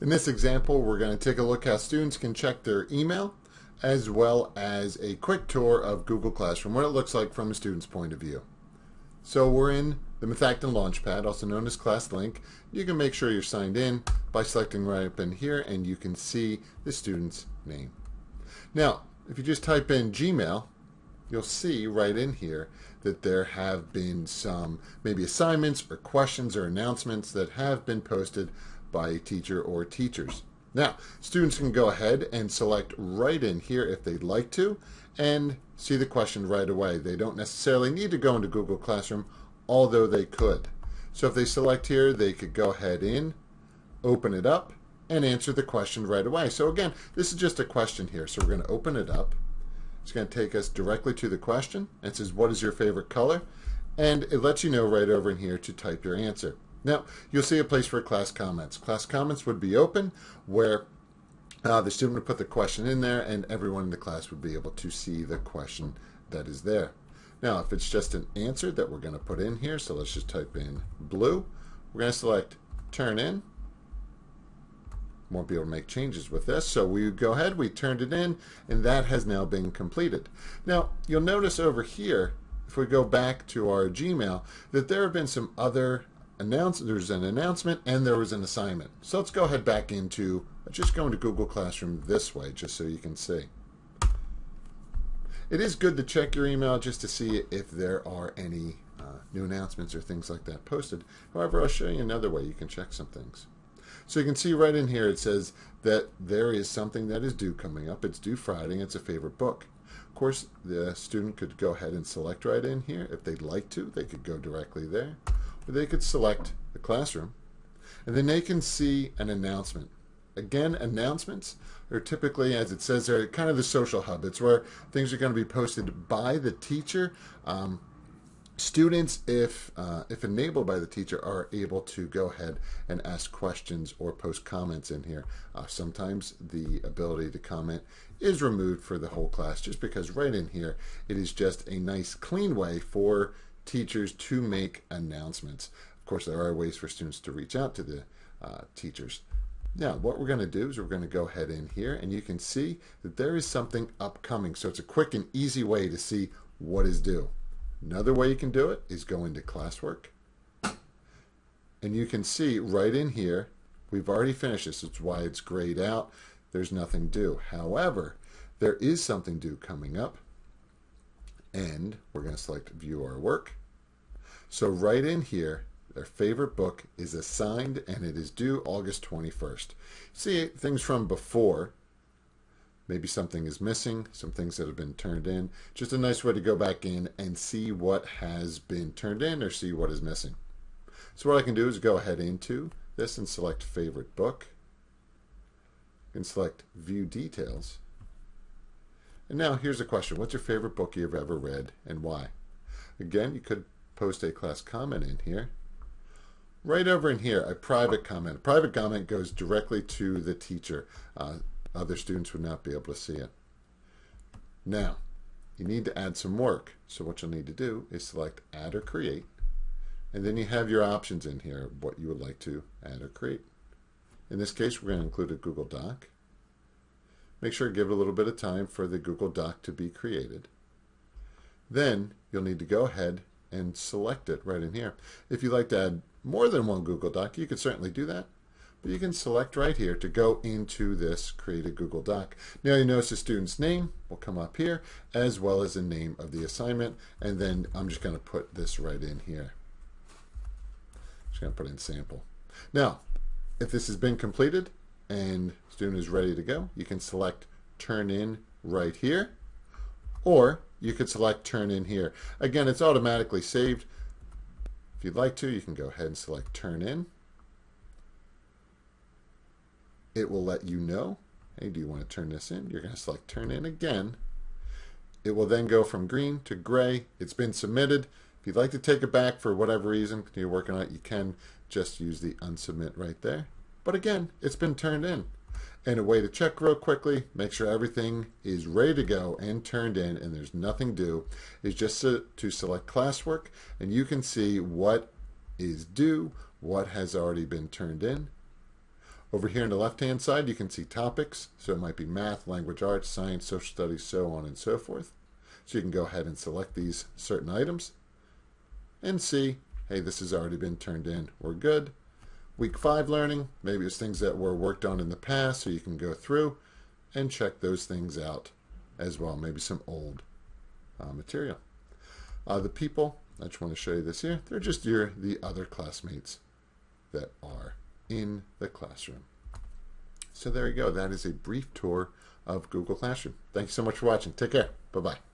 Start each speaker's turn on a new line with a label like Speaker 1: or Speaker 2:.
Speaker 1: In this example, we're going to take a look how students can check their email as well as a quick tour of Google Classroom, what it looks like from a student's point of view. So we're in the Methacton Launchpad, also known as ClassLink. You can make sure you're signed in by selecting right up in here, and you can see the student's name. Now, if you just type in Gmail, you'll see right in here that there have been some maybe assignments or questions or announcements that have been posted by a teacher or teachers. Now, students can go ahead and select right in here if they'd like to and see the question right away. They don't necessarily need to go into Google Classroom, although they could. So if they select here, they could go ahead in, open it up, and answer the question right away. So again, this is just a question here. So we're going to open it up. It's going to take us directly to the question. It says, what is your favorite color? And it lets you know right over in here to type your answer. Now, you'll see a place for class comments. Class comments would be open where the student would put the question in there and everyone in the class would be able to see the question that is there. Now, if it's just an answer that we're going to put in here, so let's just type in blue. We're going to select turn in. Won't be able to make changes with this, so we go ahead, we turned it in, and that has now been completed. Now, you'll notice over here, if we go back to our Gmail, that there have been some other there's an announcement and there was an assignment. So let's go ahead back into, just go into Google Classroom this way, just so you can see. It is good to check your email just to see if there are any new announcements or things like that posted. However, I'll show you another way you can check some things. So you can see right in here it says that there is something that is due coming up. It's due Friday and it's a favorite book. Of course, the student could go ahead and select right in here. If they'd like to, they could go directly there. Or they could select the classroom. And then they can see an announcement. Again, announcements are typically, as it says there, kind of the social hub. It's where things are going to be posted by the teacher. Students, if enabled by the teacher, are able to go ahead and ask questions or post comments in here. Sometimes the ability to comment is removed for the whole class just because right in here it is just a nice clean way for teachers to make announcements. Of course, there are ways for students to reach out to the teachers. Now, what we're going to do is we're going to go ahead in here and you can see that there is something upcoming. So it's a quick and easy way to see what is due. Another way you can do it is go into Classwork. And you can see right in here, we've already finished this. It's why it's grayed out. There's nothing due. However, there is something due coming up. And we're going to select View Our Work. So right in here, their favorite book is assigned and it is due August 21st. See things from before. Maybe something is missing, some things that have been turned in. Just a nice way to go back in and see what has been turned in or see what is missing. So what I can do is go ahead into this and select Favorite Book. And select View Details. And now here's a question. What's your favorite book you've ever read and why? Again, you could post a class comment in here. Right over in here, a private comment. A private comment goes directly to the teacher. Other students would not be able to see it. Now, you need to add some work. So what you'll need to do is select Add or Create. And then you have your options in here, what you would like to add or create. In this case, we're going to include a Google Doc. Make sure to give it a little bit of time for the Google Doc to be created. Then you'll need to go ahead and select it right in here. If you'd like to add more than one Google Doc, you could certainly do that. But you can select right here to go into this Create a Google Doc. Now you notice the student's name will come up here as well as the name of the assignment. And then I'm just going to put this right in here. Just going to put in sample. Now, if this has been completed and student is ready to go, you can select Turn In right here. Or you could select Turn In here. Again, it's automatically saved. If you'd like to, you can go ahead and select Turn In. It will let you know, hey, do you want to turn this in? You're going to select Turn In again. It will then go from green to gray. It's been submitted. If you'd like to take it back for whatever reason, you're working on it, you can just use the unsubmit right there. But again, it's been turned in. And a way to check real quickly, make sure everything is ready to go and turned in and there's nothing due, is just to select Classwork and you can see what is due, what has already been turned in. Over here on the left-hand side, you can see topics. So it might be math, language arts, science, social studies, so on and so forth. So you can go ahead and select these certain items and see, hey, this has already been turned in. We're good. Week 5 learning, maybe it's things that were worked on in the past, so you can go through and check those things out as well. Maybe some old material. The people, I just want to show you this here. They're just the other classmates that are in the classroom. So there you go. That is a brief tour of Google Classroom. Thank you so much for watching. Take care. Bye-bye.